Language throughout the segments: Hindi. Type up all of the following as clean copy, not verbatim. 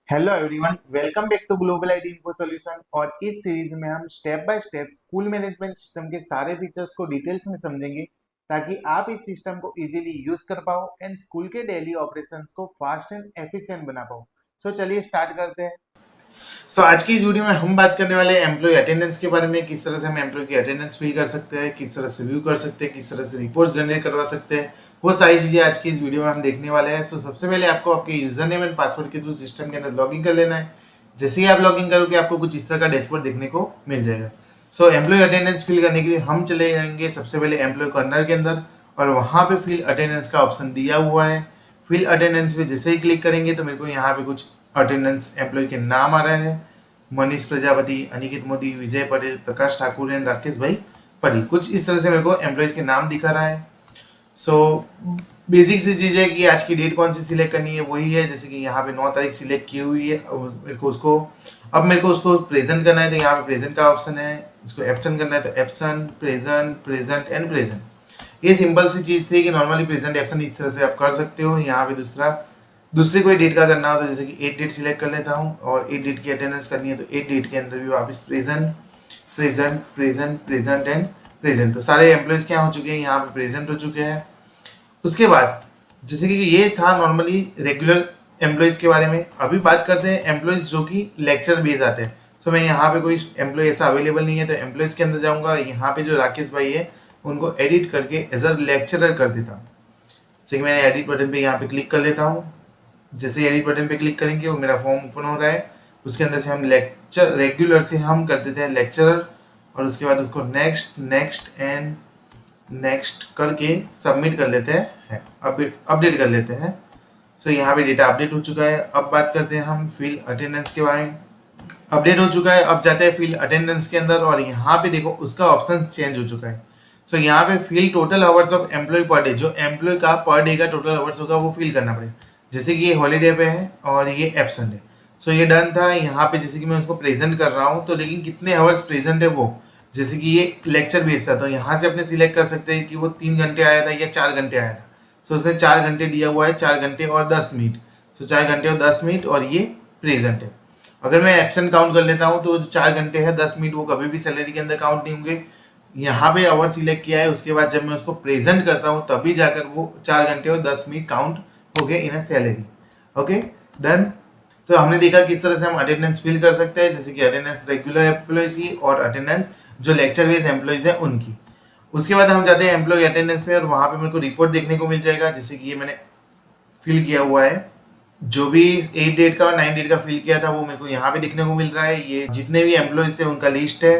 Hello everyone, welcome back to Global ID Info Solution. और इस सीरीज में हम step by step school management system के सारे फीचर्स को डिटेल्स में समझेंगे ताकि आप इस सिस्टम को इजीली यूज कर पाओ एंड स्कूल के डेली ऑपरेशंस को फास्ट एंड एफिशिएंट बना पाओ। सो चलिए स्टार्ट करते हैं। आज की इस वीडियो में हम बात करने वाले हैं एम्प्लॉय अटेंडेंस के बारे में। किस तरह से हम एम्प्लॉय की अटेंडेंस फिल कर सकते हैं, किस तरह से व्यू कर सकते हैं, किस तरह से रिपोर्ट जनरेट करवा सकते हैं, वो सारी चीजें आज की इस वीडियो में हम देखने वाले हैं। सबसे पहले आपको आपके यूजर नेम एंड पासवर्ड के थ्रू सिस्टम के अंदर लॉगिन कर लेना है। जैसे ही आप लॉगिन करोगे आपको कुछ इस तरह का डैशबोर्ड देखने को मिल जाएगा। एम्प्लॉय अटेंडेंस फिल करने के लिए हम चले जाएंगे सबसे पहले एम्प्लॉय कॉर्नर के अंदर, और वहां पे फिल अटेंडेंस का ऑप्शन दिया हुआ है। फिल अटेंडेंस पे जैसे ही क्लिक करेंगे तो मेरे को यहाँ पे कुछ अटेंडेंस एम्प्लॉय के नाम आ रहा है। मनीष प्रजापति, अनिकेत मोदी, विजय पटेल, प्रकाश ठाकुर एंड राकेश भाई पटेल। कुछ इस तरह से मेरे को एम्प्लॉयज के नाम दिखा रहा है। बेसिक सी चीज है कि आज की डेट कौन सी सिलेक्ट करनी है वही है। जैसे कि यहाँ पे 9 तारीख सिलेक्ट की हुई है, मेरे को उसको प्रेजेंट करना है तो यहाँ पे प्रेजेंट का ऑप्शन है। इसको एब्सेंट करना है तो absent, present, present and present. ये सिंपल सी चीज थी कि नॉर्मली प्रेजेंट एब्सेंट इस तरह से आप कर सकते हो। यहाँ पे दूसरी कोई डेट का करना हो तो जैसे कि 8 डेट सिलेक्ट कर लेता हूँ, और 8 डेट की अटेंडेंस करनी है तो 8 डेट के अंदर भी वापस present, present, present, present and present. तो सारे एम्प्लॉयज क्या हो चुके हैं, यहाँ पे प्रेजेंट हो चुके हैं। उसके बाद जैसे कि ये था नॉर्मली रेगुलर एम्प्लॉयज के बारे में। अभी बात करते हैं एम्प्लॉयज जो कि लेक्चर बेस आते हैं। मैं यहाँ पे कोई एम्प्लॉय ऐसा अवेलेबल नहीं है तो एम्प्लॉयज के अंदर जाऊँगा। यहाँ पे जो राकेश भाई है उनको एडिट करके एज अ लेक्चरर कर देता हूँ। जैसे मैं एडिट बटन पे यहाँ पे क्लिक कर लेता हूँ। जैसे एडिट बटन पे क्लिक करेंगे वो मेरा फॉर्म ओपन हो रहा है। उसके अंदर से हम लेक्चर रेगुलर से हम कर देते हैं लेक्चरर, और उसके बाद उसको नेक्स्ट, नेक्स्ट एंड नेक्स्ट करके सबमिट कर लेते हैं, अपडेट कर लेते हैं। यहाँ पे डेटा अपडेट हो चुका है। अब बात करते हैं हम फील्ड अटेंडेंस के बारे में। अपडेट हो चुका है। अब जाते हैं फील्ड अटेंडेंस के अंदर, और यहाँ पे देखो उसका ऑप्शन चेंज हो चुका है। यहाँ पे fill total hours of employ per day, जो एम्प्लॉय का पर डे का टोटल आवर्स होगा वो फिल करना पड़ेगा। जैसे कि ये हॉलीडे पे है और ये एब्सेंट है। ये डन था। यहाँ पे जैसे कि मैं उसको प्रेजेंट कर रहा हूँ तो लेकिन कितने आवर्स प्रेजेंट है वो, जैसे कि ये लेक्चर बेस्ड था तो यहाँ से अपने सिलेक्ट कर सकते हैं कि वो 3 घंटे आया था या 4 घंटे आया था। उसने 4 घंटे दिया हुआ है, 4 घंटे और 10 मिनट। 4 घंटे और 10 मिनट, और ये प्रेजेंट है। अगर मैं एब्सेंट काउंट कर लेता हूँ तो जो 4 घंटे है 10 मिनट वो कभी भी सैलरी के अंदर काउंट नहीं होंगे। यहाँ पे आवर सिलेक्ट किया है, उसके बाद जब मैं उसको प्रेजेंट करता हूँ तभी जाकर वो 4 घंटे और 10 मिनट काउंट हो गए इन अ सैलरी। Okay, done. तो हमने देखा किस तरह से हम अटेंडेंस फिल कर सकते हैं, जैसे कि अटेंडेंस रेगुलर एम्प्लॉयज की और अटेंडेंस जो लेक्चर बेस्ड एम्प्लॉयज है उनकी। उसके बाद हम जाते हैं एम्प्लॉय अटेंडेंस पे, और वहां पे मेरे को रिपोर्ट देखने को मिल जाएगा। जैसे कि ये मैंने फिल किया हुआ है, जो भी 8 डेट का और 9 डेट का फिल किया था वो मेरे को यहाँ पे देखने को मिल रहा है। ये जितने भी एम्प्लॉयज थे उनका लिस्ट है,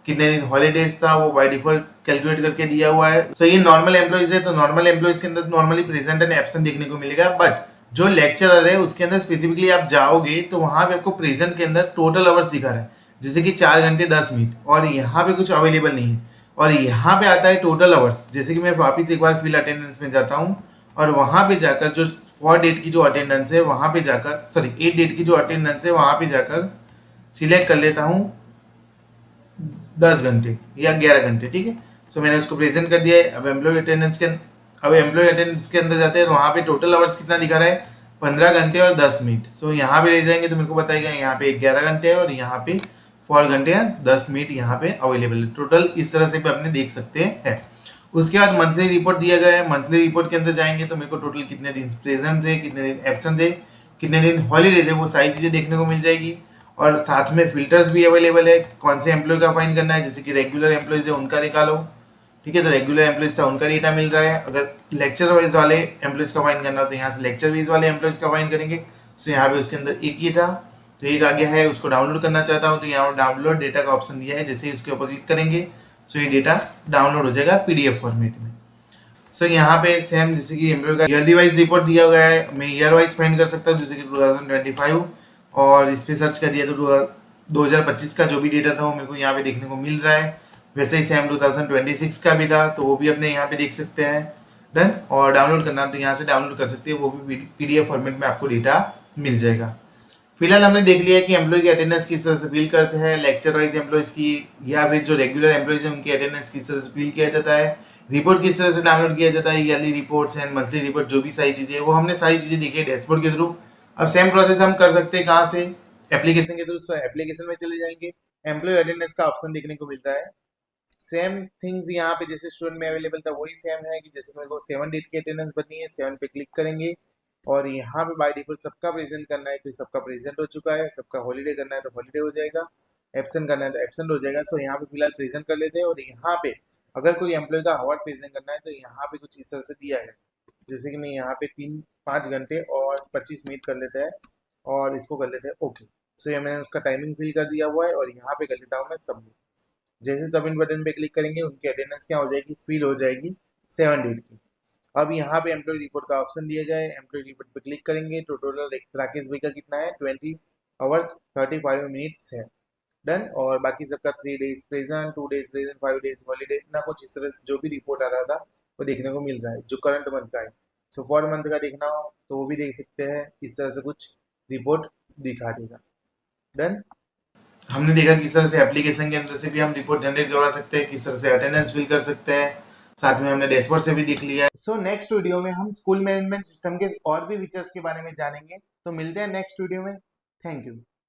कितने दिन हॉलीडेज था वो बाय डिफॉल्ट कैलकुलेट करके दिया हुआ है। ये नॉर्मल एम्प्लॉयज है तो नॉर्मल एम्प्लॉयज के अंदर नॉर्मली प्रेजेंट एंड एब्सेंट देखने को मिलेगा। बट जो लेक्चरर है उसके अंदर स्पेसिफिकली आप जाओगे तो वहां पे आपको प्रेजेंट के अंदर टोटल आवर्स दिखा रहा है, जैसे कि 4 घंटे 10 मिनट, और यहाँ पे कुछ अवेलेबल नहीं है। और यहाँ पे आता है टोटल आवर्स। जैसे कि मैं वापिस एक बार फिल अटेंडेंस में जाता हूँ, और वहां पे जाकर जो 4 डेट की जो अटेंडेंस है वहां पे जाकर, सॉरी 8 डेट की जो अटेंडेंस है वहां पे जाकर सिलेक्ट कर लेता हूँ 10 घंटे या 11 घंटे। ठीक है, मैंने उसको प्रेजेंट कर दिया है। अब एम्प्लॉय अटेंडेंस के अंदर जाते हैं तो वहाँ पे टोटल आवर्स कितना दिखा रहा है, 15 घंटे और 10 मिनट। यहाँ पे ले जाएंगे तो मेरे को बताएगा यहाँ पे 11 घंटे है और यहाँ पे 4 घंटे या 10 मिनट यहाँ पे अवेलेबल है। टोटल इस तरह से भी अपने देख सकते हैं। उसके बाद मंथली रिपोर्ट दिया गया है। मंथली रिपोर्ट के अंदर जाएंगे तो मेरे को टोटल कितने दिन प्रेजेंट थे, कितने दिन एब्सेंट थे, कितने दिन हॉलीडे थे, वो सारी चीजें देखने को मिल जाएगी। और साथ में फिल्टर्स भी अवेलेबल है, कौन से एम्प्लॉय का फाइन करना है। जैसे कि रेगुलर एम्प्लॉयज है उनका निकालो, ठीक है, तो रेगुलर एम्प्लॉयज था उनका डेटा मिल रहा है। अगर लेक्चर वाइज वाले एम्प्लॉयज का फाइन करना हो तो यहाँ से लेक्चर वाइज वाले एम्प्लॉयज का फाइन करेंगे। यहाँ पे उसके अंदर एक ही था तो एक आ गया है। उसको डाउनलोड करना चाहता हूँ तो यहाँ डाउनलोड डेटा का ऑप्शन दिया है। जैसे ही उसके ऊपर क्लिक करेंगे ये डेटा डाउनलोड हो जाएगा पीडीएफ फॉर्मेट में। यहाँ पे सेम जैसे कि एम्प्लॉय का ईयरली वाइज रिपोर्ट दिया गया है। मैं ईयर वाइज फाइंड कर सकता हूँ, जैसे कि 2025, और इस पर सर्च कर दिया तो 2025 का जो भी डेटा था वो मेरे को यहाँ पे देखने को मिल रहा है। वैसे ही सेम 2026 का भी था तो वो भी अपने यहाँ पे देख सकते हैं। डन। और डाउनलोड करना तो यहाँ से डाउनलोड कर सकते हैं, वो भी पीडीएफ फॉर्मेट में आपको डेटा मिल जाएगा। फिलहाल हमने देख लिया कि एम्प्लॉय की अटेंडेंस किस तरह से फिल करते हैं, लेक्चर वाइज एम्प्लॉयज की या फिर जो रेगुलर एम्प्लॉयज हैं उनकी अटेंडेंस किस तरह से फिल किया जाता है, रिपोर्ट किस तरह से डाउनलोड किया जाता है, yearly reports and monthly report, जो भी सारी चीजें वो हमने सारी चीजें देखी है डैशबोर्ड के थ्रू। अब सेम प्रोसेस हम कर सकते हैं कहाँ से, एप्लीकेशन के थ्रू। तो एप्लीकेशन में चले जाएंगे, एम्प्लॉय अटेंडेंस का ऑप्शन देखने को मिलता है। सेम थिंग्स यहाँ पे जैसे स्टूडेंट में अवेलेबल था वही सेम है कि जैसे मेरे को 7 डेट की अटेंडेंस बननी है, 7 पे क्लिक करेंगे और यहाँ पे बाय डिफॉल्ट सबका प्रेजेंट करना है तो सबका प्रेजेंट हो चुका है, सबका हॉलीडे करना है तो हॉलीडे हो जाएगा, एब्सेंट करना है तो एब्सेंट हो जाएगा। सो यहाँ पे फिलहाल प्रेजेंट कर लेते हैं। और यहाँ पे अगर कोई एम्प्लॉय का आवर प्रेजेंट करना है तो यहाँ पे कुछ इस तरह से दिया है, जैसे कि मैं यहाँ पे 5 घंटे और 25 मिनट कर लेते हैं और इसको कर लेते हैं ओके। सो ये मैंने उसका टाइमिंग फिल कर दिया हुआ है और यहाँ पे कर लेता हूँ मैं सबमिट। जैसे सबमिट बटन पे क्लिक करेंगे उनकी अटेंडेंस क्या हो जाएगी, फिल हो जाएगी 7 डेट की। अब यहाँ पे एम्प्लॉय रिपोर्ट का ऑप्शन दिया गया है, एम्प्लॉय रिपोर्ट पे क्लिक करेंगे तो टोटल राकेश भाई का कितना है 20 आवर्स 35 मिनट्स है, डन। और बाकी सबका 3 days present, 2 days present, 5 days holiday, इतना कुछ इस तरह से जो भी रिपोर्ट आ रहा था वो देखने को मिल रहा है जो करंट मंथ का है। सो फॉर मंथ का देखना हो तो वो भी देख सकते हैं, इस तरह से कुछ रिपोर्ट दिखा देगा, डन। हमने देखा किस तरह से एप्लीकेशन के अंदर से भी हम रिपोर्ट जनरेट करवा सकते हैं, किस तरह से अटेंडेंस फिल कर सकते हैं, साथ में हमने डैशबोर्ड से भी देख लिया है। सो नेक्स्ट वीडियो में हम स्कूल मैनेजमेंट सिस्टम के और भी फीचर्स के बारे में जानेंगे। तो मिलते हैं नेक्स्ट वीडियो में। Thank you.